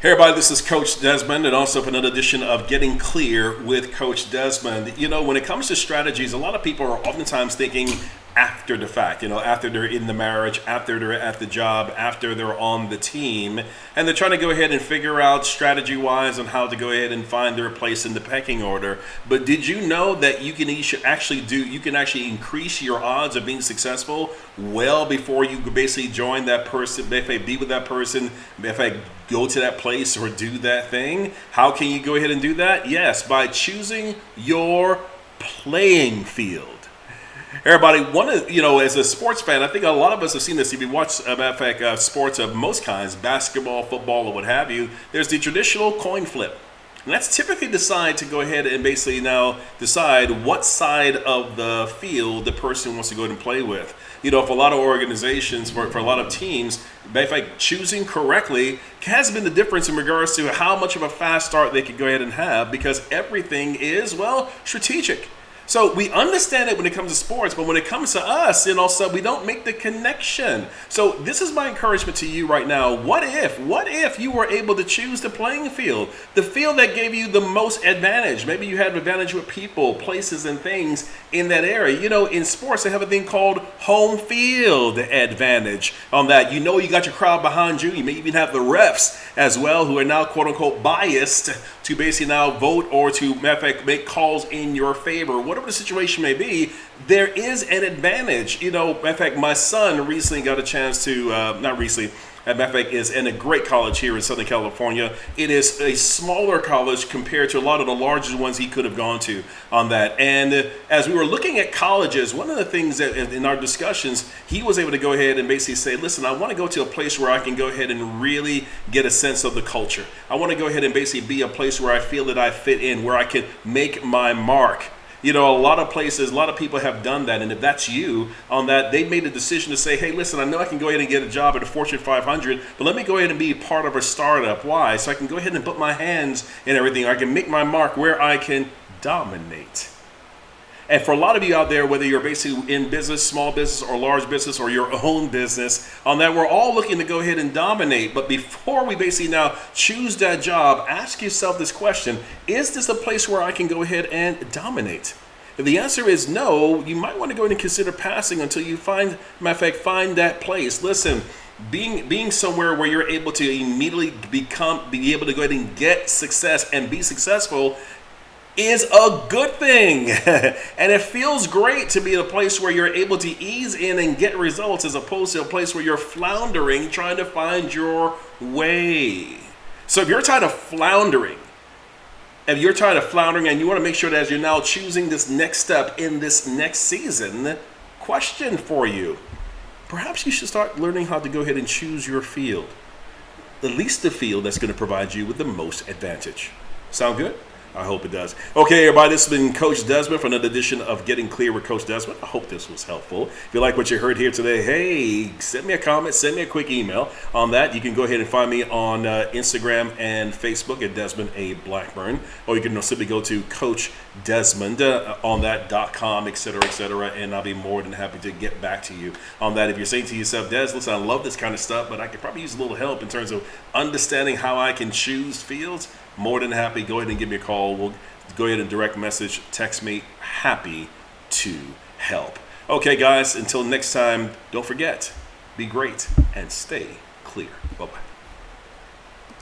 Hey everybody, this is Coach Desmond, and also for another edition of Getting Clear with Coach Desmond. You know, when it comes to strategies, a lot of people are oftentimes thinking after the fact, after they're in the marriage, after they're at the job, after they're on the team, and they're trying to go ahead and figure out strategy-wise on how to go ahead and find their place in the pecking order. But did you know that you can actually increase your odds of being successful well before you basically join that person, if I be with that person, if I go to that place or do that thing? How can you go ahead and do that? Yes, by choosing your playing field. Everybody, as a sports fan, I think a lot of us have seen this. If you watch, matter of fact, sports of most kinds, basketball, football, or what have you, there's the traditional coin flip. And that's typically decide to go ahead and basically now decide what side of the field the person wants to go ahead and play with. For a lot of organizations, for a lot of teams, in fact, choosing correctly has been the difference in regards to how much of a fast start they could go ahead and have, because everything is, strategic. So we understand it when it comes to sports, but when it comes to us, we don't make the connection. So this is my encouragement to you right now. What if you were able to choose the playing field, the field that gave you the most advantage? Maybe you had advantage with people, places, and things in that area. In sports, they have a thing called home field advantage on that. You got your crowd behind you. You may even have the refs as well, who are now quote unquote biased to basically now vote or to, matter of fact, make calls in your favor. Whatever the situation may be, there is an advantage. Matter of fact, my son recently got a chance to, not recently, as a matter of fact, is in a great college here in Southern California. It is a smaller college compared to a lot of the larger ones he could have gone to on that. And as we were looking at colleges, one of the things that in our discussions, he was able to go ahead and basically say, listen, I want to go to a place where I can go ahead and really get a sense of the culture. I want to go ahead and basically be a place where I feel that I fit in, where I can make my mark. A lot of places, a lot of people have done that. And if that's you on that, they made a decision to say, hey, listen, I know I can go ahead and get a job at the Fortune 500, but let me go ahead and be part of a startup. Why? So I can go ahead and put my hands in everything. I can make my mark where I can dominate. And for a lot of you out there, whether you're basically in business, small business or large business or your own business, on that, we're all looking to go ahead and dominate. But before we basically now choose that job, ask yourself this question: is this a place where I can go ahead and dominate? If the answer is no, you might want to go ahead and consider passing until you find that place. Listen, being somewhere where you're able to immediately be able to go ahead and get success and be successful is a good thing. And it feels great to be at a place where you're able to ease in and get results, as opposed to a place where you're floundering, trying to find your way. So if you're tired of floundering, and you want to make sure that as you're now choosing this next step in this next season, question for you: perhaps you should start learning how to go ahead and choose your field, at least the field that's going to provide you with the most advantage. Sound good? I hope it does. Okay, everybody, this has been Coach Desmond for another edition of Getting Clear with Coach Desmond. I hope this was helpful. If you like what you heard here today, hey, send me a comment, send me a quick email on that. You can go ahead and find me on Instagram and Facebook at Desmond A. Blackburn, or you can simply go to Coach Desmond on that.com, et cetera, and I'll be more than happy to get back to you on that. If you're saying to yourself, Des, listen, I love this kind of stuff, but I could probably use a little help in terms of understanding how I can choose fields, more than happy. Go ahead and give me a call. We'll go ahead and direct message, text me. Happy to help. Okay, guys, until next time, don't forget, be great and stay clear. Bye-bye.